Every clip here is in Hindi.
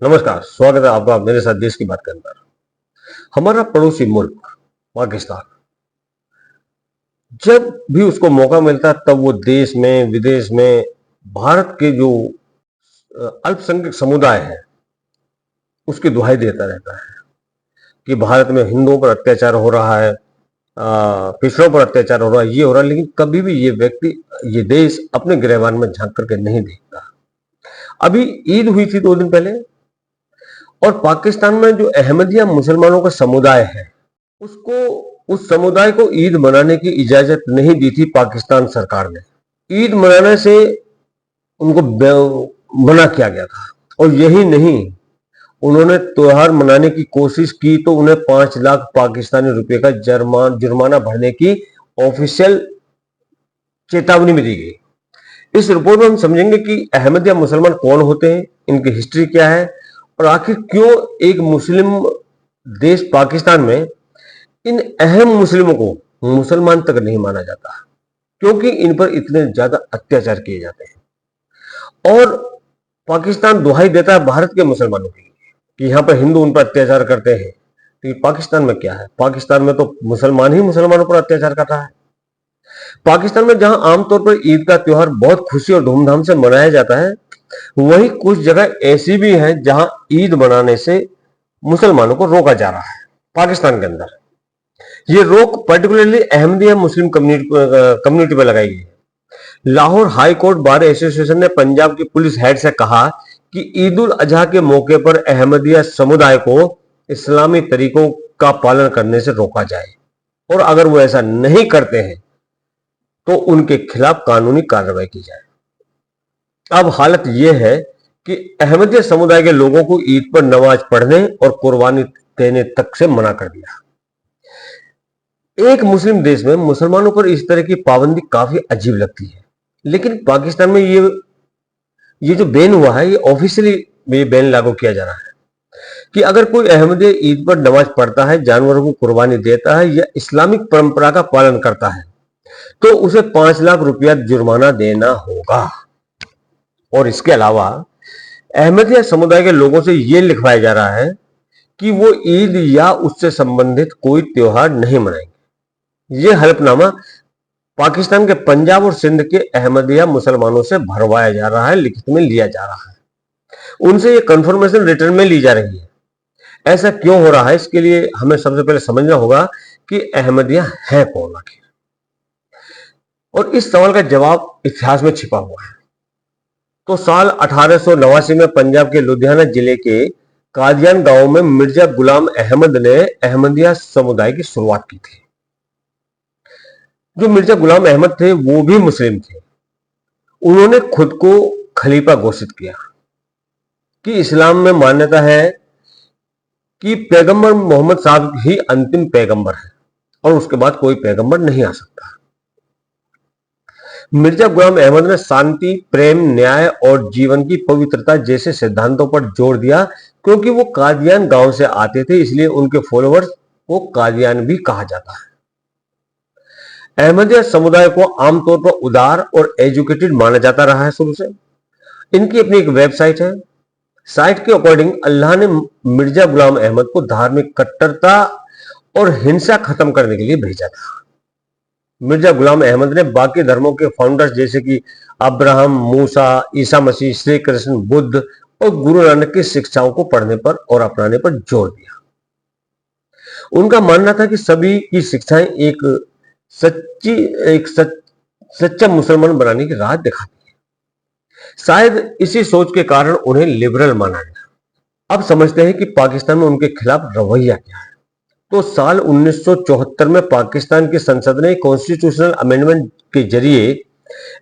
नमस्कार, स्वागत है आपका मेरे साथ देश की बात के अंदर। हमारा पड़ोसी मुल्क पाकिस्तान, जब भी उसको मौका मिलता है तब वो देश में विदेश में भारत के जो अल्पसंख्यक समुदाय है उसकी दुहाई देता रहता है कि भारत में हिंदुओं पर अत्याचार हो रहा है, पिछड़ों पर अत्याचार हो रहा है, ये हो रहा है। लेकिन कभी भी ये व्यक्ति, ये देश अपने गिरेबान में झांक करके नहीं देखता। अभी ईद हुई थी 2 दिन पहले, और पाकिस्तान में जो अहमदिया मुसलमानों का समुदाय है उसको, उस समुदाय को ईद मनाने की इजाजत नहीं दी थी पाकिस्तान सरकार ने। ईद मनाने से उनको मना किया गया था। और यही नहीं, उन्होंने त्योहार मनाने की कोशिश की तो उन्हें 5 लाख पाकिस्तानी रुपए का जुर्माना भरने की ऑफिशियल चेतावनी भी दी गई। इस रिपोर्ट में हम समझेंगे कि अहमदिया मुसलमान कौन होते हैं, इनकी हिस्ट्री क्या है, और आखिर क्यों एक मुस्लिम देश पाकिस्तान में इन अहम मुस्लिमों को मुसलमान तक नहीं माना जाता, क्योंकि इन पर इतने ज्यादा अत्याचार किए जाते हैं। और पाकिस्तान दुहाई देता है भारत के मुसलमानों की कि यहां पर हिंदू उन पर अत्याचार करते हैं। तो पाकिस्तान में क्या है? पाकिस्तान में तो मुसलमान ही मुसलमानों पर अत्याचार कर रहा है। पाकिस्तान में जहां आमतौर पर ईद का त्योहार बहुत खुशी और धूमधाम से मनाया जाता है, वहीं कुछ जगह ऐसी भी हैं जहां ईद मनाने से मुसलमानों को रोका जा रहा है। पाकिस्तान के अंदर ये रोक पर्टिकुलरली अहमदिया मुस्लिम कम्युनिटी पर लगाई गई है। Lahore high court bar association ने पंजाब की पुलिस हेड से कहा कि ईद उल अजहा के मौके पर अहमदिया समुदाय को इस्लामी तरीकों का पालन करने से रोका जाए, और अगर वो ऐसा नहीं करते हैं तो उनके खिलाफ कानूनी कार्रवाई की जाए। अब हालत यह है कि अहमदिया समुदाय के लोगों को ईद पर नमाज पढ़ने और कुर्बानी देने तक से मना कर दिया। एक मुस्लिम देश में मुसलमानों पर इस तरह की पाबंदी काफी अजीब लगती है, लेकिन पाकिस्तान में ये जो बैन हुआ है, ये ऑफिशियली ये बैन लागू किया जा रहा है कि अगर कोई अहमदी ईद पर नमाज पढ़ता है, जानवरों को कुर्बानी देता है या इस्लामिक परंपरा का पालन करता है तो उसे 5 लाख रुपया जुर्माना देना होगा। और इसके अलावा अहमदिया समुदाय के लोगों से यह लिखवाया जा रहा है कि वो ईद या उससे संबंधित कोई त्योहार नहीं मनाएंगे। यह हलफनामा पाकिस्तान के पंजाब और सिंध के अहमदिया मुसलमानों से भरवाया जा रहा है, लिखित में लिया जा रहा है। उनसे यह कंफर्मेशन रिटर्न में ली जा रही है। ऐसा क्यों हो रहा है, इसके लिए हमें सबसे पहले समझना होगा कि अहमदिया है कौन आखिर, और इस सवाल का जवाब इतिहास में छिपा हुआ है। तो साल 1889 में पंजाब के लुधियाना जिले के कादियान गांव में मिर्जा गुलाम अहमद ने अहमदिया समुदाय की शुरुआत की थी। जो मिर्जा गुलाम अहमद थे वो भी मुस्लिम थे। उन्होंने खुद को खलीफा घोषित किया कि इस्लाम में मान्यता है कि पैगंबर मोहम्मद साहब ही अंतिम पैगंबर है और उसके बाद कोई पैगंबर नहीं आ सकता। मिर्जा गुलाम अहमद ने शांति, प्रेम, न्याय और जीवन की पवित्रता जैसे सिद्धांतों पर जोर दिया। क्योंकि वो कादियान गांव से आते थे, इसलिए उनके फॉलोअर्स को कादियान भी कहा जाता है। अहमदिया समुदाय को आमतौर पर उदार और एजुकेटेड माना जाता रहा है शुरू से। इनकी अपनी एक वेबसाइट है। साइट के अकॉर्डिंग अल्लाह ने मिर्जा गुलाम अहमद को धार्मिक कट्टरता और हिंसा खत्म करने के लिए भेजा था। मिर्जा गुलाम अहमद ने बाकी धर्मों के फाउंडर्स जैसे कि अब्राहम, मूसा, ईसा मसीह, श्री कृष्ण, बुद्ध और गुरु नानक की शिक्षाओं को पढ़ने पर और अपनाने पर जोर दिया। उनका मानना था कि सभी की शिक्षाएं एक सच्चा मुसलमान बनाने की राह दिखाती है। शायद इसी सोच के कारण उन्हें लिबरल माना गया। अब समझते हैं कि पाकिस्तान में उनके खिलाफ रवैया क्या है। तो साल 1974 में पाकिस्तान की संसद ने कॉन्स्टिट्यूशनल अमेंडमेंट के जरिए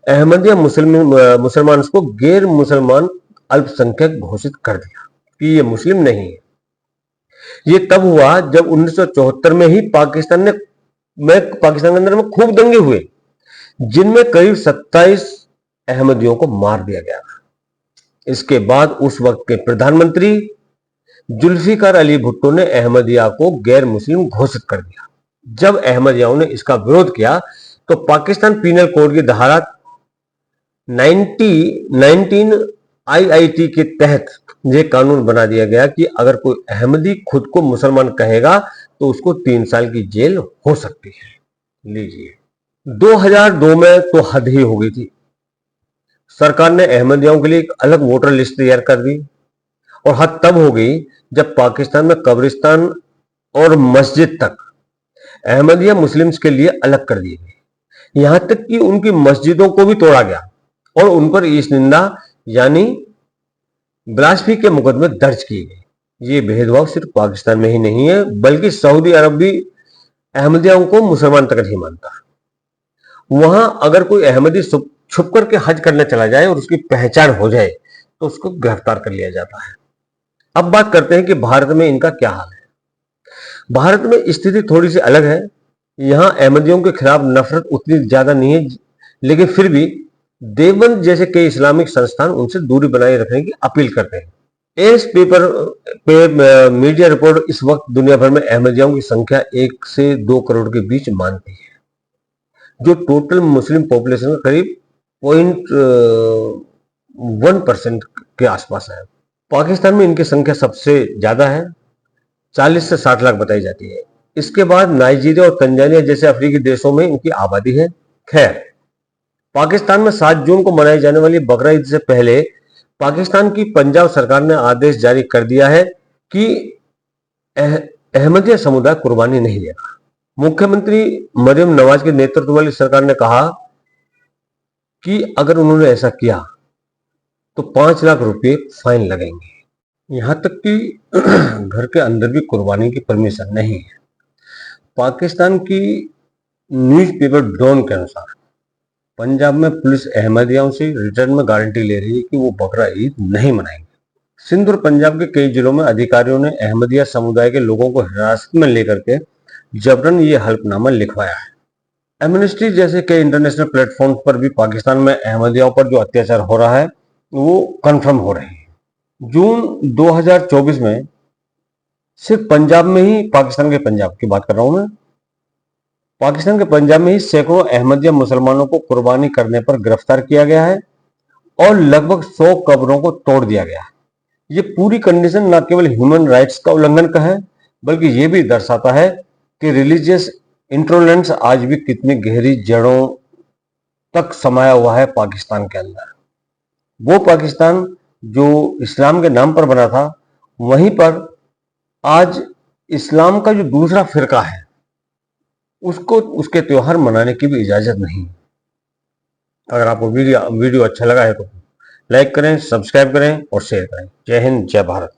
अहमदिया मुसलमान को गैर मुसलमान अल्पसंख्यक घोषित कर दिया कि ये मुस्लिम नहीं है। ये तब हुआ जब 1974 में ही पाकिस्तान के अंदर में खूब दंगे हुए, जिनमें करीब 27 अहमदियों को मार दिया गया। इसके बाद उस वक्त के प्रधानमंत्री जुल्फिकार अली भुट्टो ने अहमदिया को गैर मुस्लिम घोषित कर दिया। जब अहमदियाओं ने इसका विरोध किया तो पाकिस्तान पीनल कोड की धारा 19 आईआईटी के तहत ये कानून बना दिया गया कि अगर कोई अहमदी खुद को मुसलमान कहेगा तो उसको 3 साल की जेल हो सकती है। लीजिए, 2002 में तो हद ही हो गई थी। सरकार ने अहमदियों के लिए एक अलग वोटर लिस्ट तैयार कर दी, और हद तब हो गई जब पाकिस्तान में कब्रिस्तान और मस्जिद तक अहमदिया मुस्लिम्स के लिए अलग कर दिए गए। यहां तक कि उनकी मस्जिदों को भी तोड़ा गया और उन पर ईश निंदा यानी ब्लास्फेमी के मुकदमे दर्ज किए गए। ये भेदभाव सिर्फ पाकिस्तान में ही नहीं है, बल्कि सऊदी अरब भी अहमदियों को मुसलमान तक नहीं मानता। वहां अगर कोई अहमदी छुप करके हज करने चला जाए और उसकी पहचान हो जाए तो उसको गिरफ्तार कर लिया जाता है। अब बात करते हैं कि भारत में इनका क्या हाल है। भारत में स्थिति थोड़ी सी अलग है। यहां अहमदियों के खिलाफ नफरत उतनी ज्यादा नहीं है, लेकिन फिर भी देवबंद जैसे कई इस्लामिक संस्थान उनसे दूरी बनाए रखने की अपील करते हैं। इस पेपर पे मीडिया रिपोर्ट इस वक्त दुनिया भर में अहमदियों की संख्या 1 से 2 करोड़ के बीच मानती है, जो टोटल मुस्लिम पॉपुलेशन का करीब 0.1% के आसपास है। पाकिस्तान में इनकी संख्या सबसे ज्यादा है, 40 से 60 लाख बताई जाती है। इसके बाद नाइजीरिया और तंजानिया जैसे अफ्रीकी देशों में इनकी आबादी है। खैर, पाकिस्तान में 7 जून को मनाई जाने वाली बकरा ईद से पहले पाकिस्तान की पंजाब सरकार ने आदेश जारी कर दिया है कि अहमदिया समुदाय कुर्बानी नहीं देगा। मुख्यमंत्री मरियम नवाज के नेतृत्व वाली सरकार ने कहा कि अगर उन्होंने ऐसा किया तो 5 लाख रुपए फाइन लगेंगे। यहां तक कि घर के अंदर भी कुर्बानी की परमिशन नहीं है। पाकिस्तान की न्यूज़पेपर डॉन के अनुसार पंजाब में पुलिस अहमदियों से रिटर्न में गारंटी ले रही है कि वो बकरा ईद नहीं मनाएंगे। सिंध और पंजाब के कई जिलों में अधिकारियों ने अहमदिया समुदाय के लोगों को हिरासत में लेकर के जबरन ये हल्फनामा लिखवाया है। एमनेस्टी जैसे कई इंटरनेशनल प्लेटफॉर्म पर भी पाकिस्तान में अहमदियों पर जो अत्याचार हो रहा है वो कंफर्म हो रहे हैं। जून 2024 में सिर्फ पंजाब में ही, पाकिस्तान के पंजाब की बात कर रहा हूं मैं, पाकिस्तान के पंजाब में ही सैकड़ों अहमदिया मुसलमानों को कुर्बानी करने पर गिरफ्तार किया गया है और लगभग 100 कब्रों को तोड़ दिया गया है। ये पूरी कंडीशन न केवल ह्यूमन राइट्स का उल्लंघन का है, बल्कि ये भी दर्शाता है कि रिलीजियस इंटॉलरेंस आज भी कितनी गहरी जड़ों तक समाया हुआ है पाकिस्तान के अंदर। वो पाकिस्तान जो इस्लाम के नाम पर बना था, वहीं पर आज इस्लाम का जो दूसरा फिरका है उसको उसके त्योहार मनाने की भी इजाजत नहीं। अगर आपको वीडियो अच्छा लगा है तो लाइक करें, सब्सक्राइब करें और शेयर करें। जय हिंद, जय भारत।